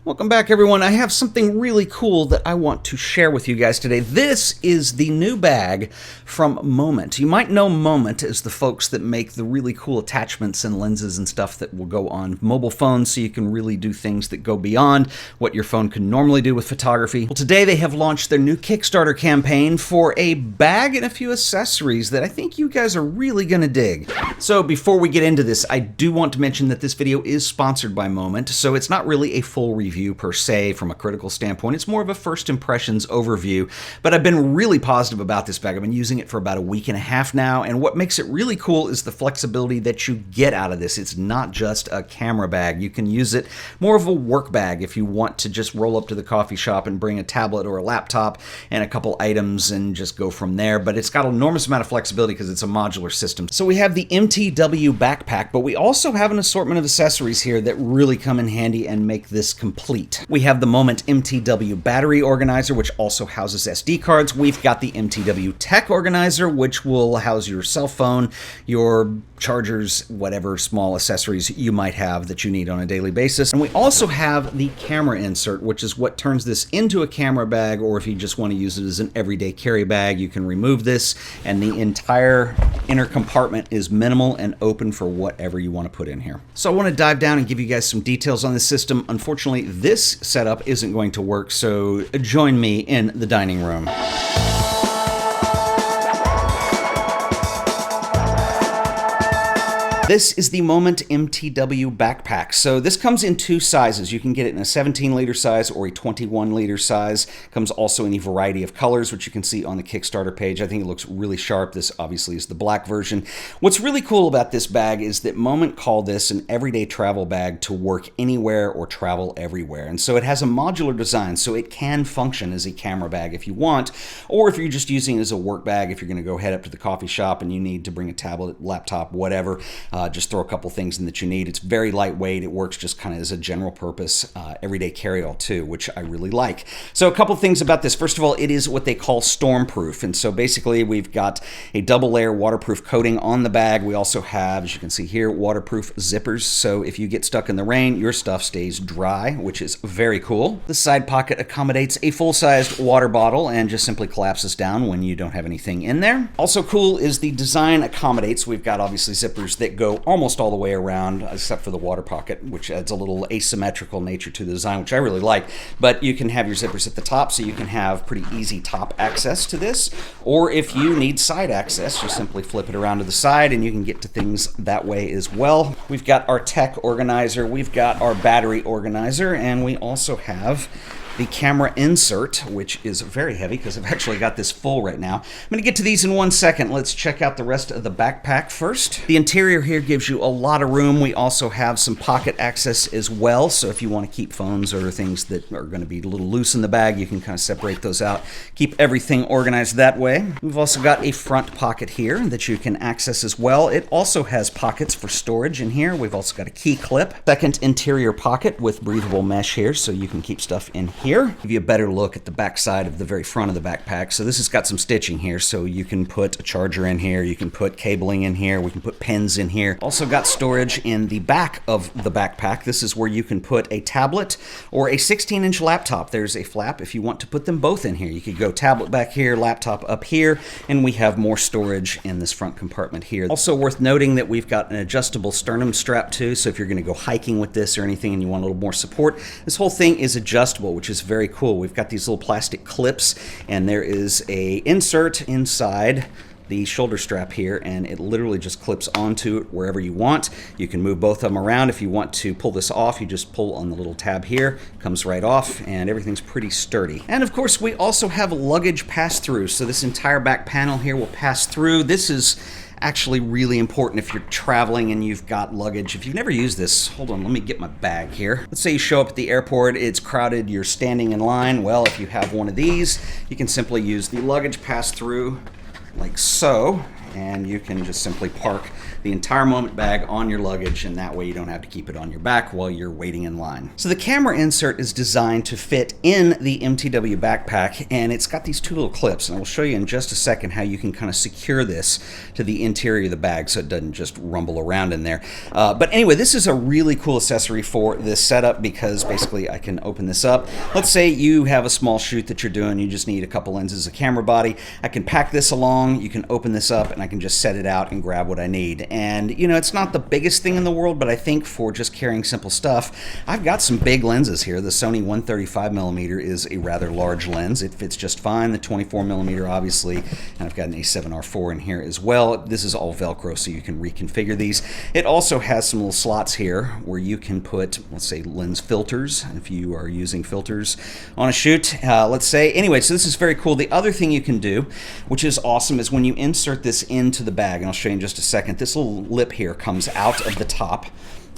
Welcome back, everyone. I have something really cool that I want to share with you guys today. This is the new bag from Moment. You might know Moment as the folks that make the really cool attachments and lenses and stuff that will go on mobile phones so you can really do things that go beyond what your phone can normally do with photography. Well, today they have launched their new Kickstarter campaign for a bag and a few accessories that I think you guys are really going to dig. So before we get into this, I do want to mention that this video is sponsored by Moment, so it's not really a full review per se from a critical standpoint. It's more of a first impressions overview, but I've been really positive about this bag. I've been using it for about a week and a half now, and what makes it really cool is the flexibility that you get out of this. It's not just a camera bag. You can use it more of a work bag if you want to just roll up to the coffee shop and bring a tablet or a laptop and a couple items and just go from there, but it's got an enormous amount of flexibility because it's a modular system. So we have the MTW Backpack, but we also have an assortment of accessories here that really come in handy and make this complete. We have the Moment MTW Battery Organizer, which also houses SD cards. We've got the MTW Tech Organizer, which will house your cell phone, your chargers, whatever small accessories you might have that you need on a daily basis. And we also have the camera insert, which is what turns this into a camera bag, or if you just want to use it as an everyday carry bag, you can remove this, and the entire inner compartment is minimal and open for whatever you want to put in here. So I want to dive down and give you guys some details on the system. Unfortunately, this setup isn't going to work, so join me in the dining room. This is the Moment MTW Backpack. So this comes in two sizes. You can get it in a 17-liter size or a 21-liter size. Comes also in a variety of colors, which you can see on the Kickstarter page. I think it looks really sharp. This obviously is the black version. What's really cool about this bag is that Moment called this an everyday travel bag to work anywhere or travel everywhere. And so it has a modular design, so it can function as a camera bag if you want, or if you're just using it as a work bag, if you're going to go head up to the coffee shop and you need to bring a tablet, laptop, whatever. Just throw a couple things in that you need. It's very lightweight. It works just kind of as a general purpose everyday carry-all too, which I really like. So a couple things about this. First of all, it is what they call stormproof. And so basically we've got a double layer waterproof coating on the bag. We also have, as you can see here, waterproof zippers. So if you get stuck in the rain, your stuff stays dry, which is very cool. The side pocket accommodates a full-sized water bottle and just simply collapses down when you don't have anything in there. Also cool is the design accommodates. We've got obviously zippers that go almost all the way around, except for the water pocket, which adds a little asymmetrical nature to the design, which I really like. But you can have your zippers at the top, so you can have pretty easy top access to this. Or if you need side access, you simply flip it around to the side and you can get to things that way as well. We've got our tech organizer, we've got our battery organizer, and we also have the camera insert, which is very heavy because I've actually got this full right now. I'm going to get to these in 1 second. Let's check out the rest of the backpack first. The interior here gives you a lot of room. We also have some pocket access as well, so if you want to keep phones or things that are going to be a little loose in the bag, you can kind of separate those out, keep everything organized that way. We've also got a front pocket here that you can access as well. It also has pockets for storage in here. We've also got a key clip. Second interior pocket with breathable mesh here, so you can keep stuff in here. Give you a better look at the back side of the very front of the backpack. So this has got some stitching here, so you can put a charger in here, you can put cabling in here, we can put pens in here. Also got storage in the back of the backpack. This is where you can put a tablet or a 16-inch laptop. There's a flap if you want to put them both in here. You could go tablet back here, laptop up here, and we have more storage in this front compartment here. Also worth noting that we've got an adjustable sternum strap too, so if you're going to go hiking with this or anything and you want a little more support, this whole thing is adjustable, which is very cool. We've got these little plastic clips, and there is a insert inside the shoulder strap here, and it literally just clips onto it wherever you want. You can move both of them around. If you want to pull this off, you just pull on the little tab here, comes right off, and everything's pretty sturdy. And of course, we also have luggage pass-through, so this entire back panel here will pass through. This is actually really important if you're traveling and you've got luggage. If you've never used this, hold on, let me get my bag here. Let's say you show up at the airport, it's crowded, you're standing in line. Well, if you have one of these, you can simply use the luggage pass-through like so, and you can just simply park the entire Moment bag on your luggage, and that way you don't have to keep it on your back while you're waiting in line. So the camera insert is designed to fit in the MTW backpack, and it's got these two little clips, and I will show you in just a second how you can kind of secure this to the interior of the bag so it doesn't just rumble around in there. But anyway, this is a really cool accessory for this setup because basically I can open this up. Let's say you have a small shoot that you're doing, you just need a couple lenses, a camera body. I can pack this along, you can open this up, and I can just set it out and grab what I need. And you know, it's not the biggest thing in the world, but I think for just carrying simple stuff, I've got some big lenses here. The Sony 135mm is a rather large lens. It fits just fine. The 24mm obviously, and I've got an A7R4 in here as well. This is all Velcro, so you can reconfigure these. It also has some little slots here where you can put, let's say, lens filters, if you are using filters on a shoot, let's say. Anyway, so this is very cool. The other thing you can do, which is awesome, is when you insert this into the bag, and I'll show you in just a second, this little lip here comes out of the top.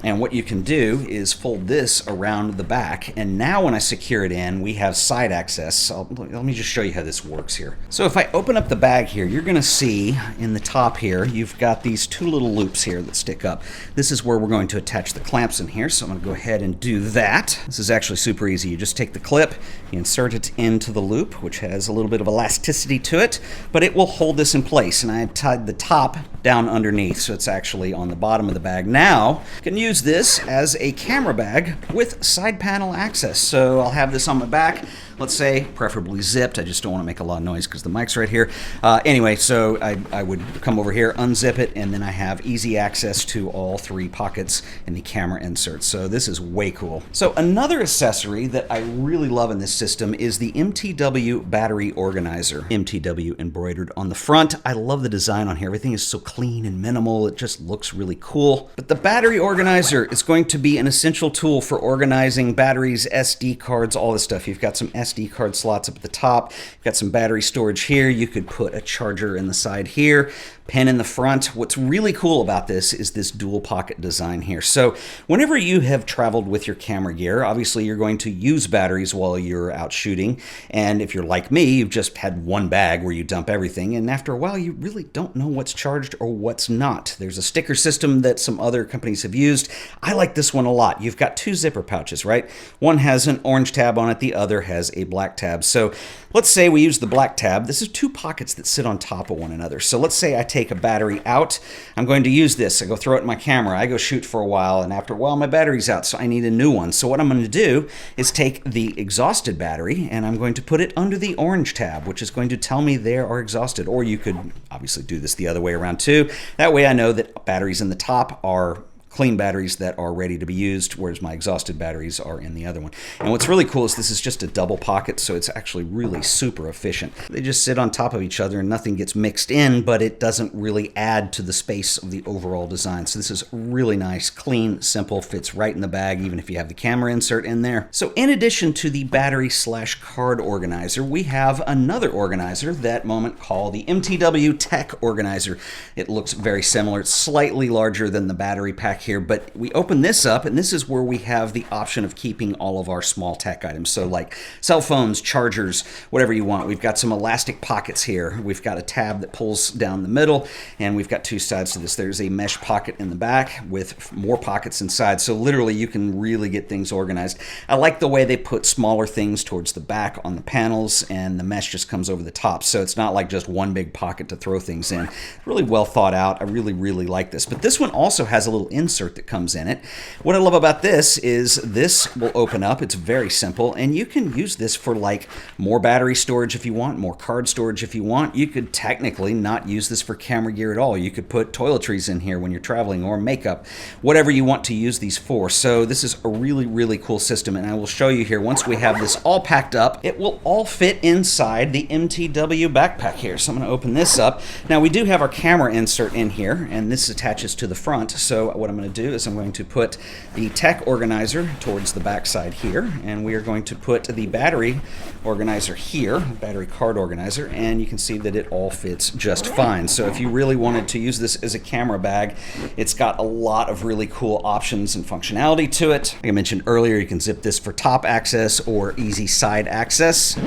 And what you can do is fold this around the back, and now when I secure it in, we have side access. So let me just show you how this works here. So if I open up the bag here, you're gonna see in the top here, you've got these two little loops here that stick up. This is where we're going to attach the clamps in here, so I'm gonna go ahead and do that. This is actually super easy. You just take the clip, you insert it into the loop, which has a little bit of elasticity to it, but it will hold this in place. And I have tied the top down underneath, so it's actually on the bottom of the bag. Now, you can use this as a camera bag with side panel access. So I'll have this on my back, let's say, preferably zipped. I just don't want to make a lot of noise because the mic's right here. Anyway, so I would come over here, unzip it, and then I have easy access to all three pockets in the camera insert. So this is way cool. So another accessory that I really love in this system is the MTW battery organizer. MTW embroidered on the front. I love the design on here. Everything is so clean and minimal. It just looks really cool. But the battery organizer is going to be an essential tool for organizing batteries, SD cards, all this stuff. You've got some SD card slots up at the top. You've got some battery storage here. You could put a charger in the side here, pen in the front. What's really cool about this is this dual pocket design here. So whenever you have traveled with your camera gear, obviously you're going to use batteries while you're out shooting. And if you're like me, you've just had one bag where you dump everything, and after a while you really don't know what's charged or what's not. There's a sticker system that some other companies have used. I like this one a lot. You've got two zipper pouches, right? One has an orange tab on it, the other has a black tab. So let's say we use the black tab. This is two pockets that sit on top of one another. So let's say I take a battery out. I'm going to use this. I go throw it in my camera. I go shoot for a while, and after a while my battery's out, so I need a new one. So what I'm going to do is take the exhausted battery, and I'm going to put it under the orange tab, which is going to tell me they are exhausted. Or you could obviously do this the other way around too. That way I know that batteries in the top are clean batteries that are ready to be used, whereas my exhausted batteries are in the other one. And what's really cool is this is just a double pocket, so it's actually really super efficient. They just sit on top of each other and nothing gets mixed in, but it doesn't really add to the space of the overall design. So this is really nice, clean, simple, fits right in the bag, even if you have the camera insert in there. So in addition to the battery/card organizer, we have another organizer that Moment call the MTW Tech Organizer. It looks very similar. It's slightly larger than the battery pack here, but we open this up, and this is where we have the option of keeping all of our small tech items. So like cell phones, chargers, whatever you want. We've got some elastic pockets here. We've got a tab that pulls down the middle, and we've got two sides to this. There's a mesh pocket in the back with more pockets inside. So literally you can really get things organized. I like the way they put smaller things towards the back on the panels, and the mesh just comes over the top. So it's not like just one big pocket to throw things in. Really well thought out. I really, really like this. But this one also has a little insert that comes in it. What I love about this is this will open up. It's very simple, and you can use this for like more battery storage if you want, more card storage if you want. You could technically not use this for camera gear at all. You could put toiletries in here when you're traveling, or makeup, whatever you want to use these for. So this is a really, really cool system, and I will show you here once we have this all packed up. It will all fit inside the MTW backpack here. So I'm going to open this up. Now we do have our camera insert in here, and this attaches to the front. So what I'm going going to do is I'm going to put the tech organizer towards the back side here, and we are going to put the battery organizer here, battery card organizer, and you can see that it all fits just fine. So if you really wanted to use this as a camera bag, it's got a lot of really cool options and functionality to it. Like I mentioned earlier, you can zip this for top access or easy side access.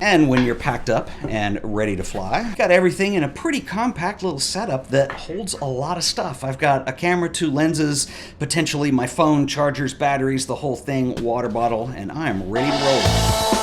And when you're packed up and ready to fly, I've got everything in a pretty compact little setup that holds a lot of stuff. I've got a camera, 2 lenses, potentially my phone, chargers, batteries, the whole thing, water bottle, and I'm ready to roll.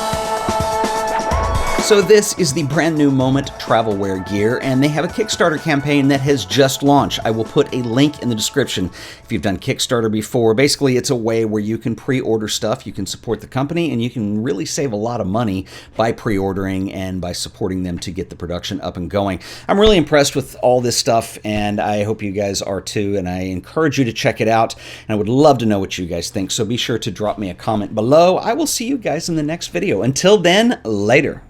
So this is the brand new Moment Travelwear gear, and they have a Kickstarter campaign that has just launched. I will put a link in the description if you've done Kickstarter before. Basically, it's a way where you can pre-order stuff, you can support the company, and you can really save a lot of money by pre-ordering and by supporting them to get the production up and going. I'm really impressed with all this stuff, and I hope you guys are too, and I encourage you to check it out, and I would love to know what you guys think, so be sure to drop me a comment below. I will see you guys in the next video. Until then, later.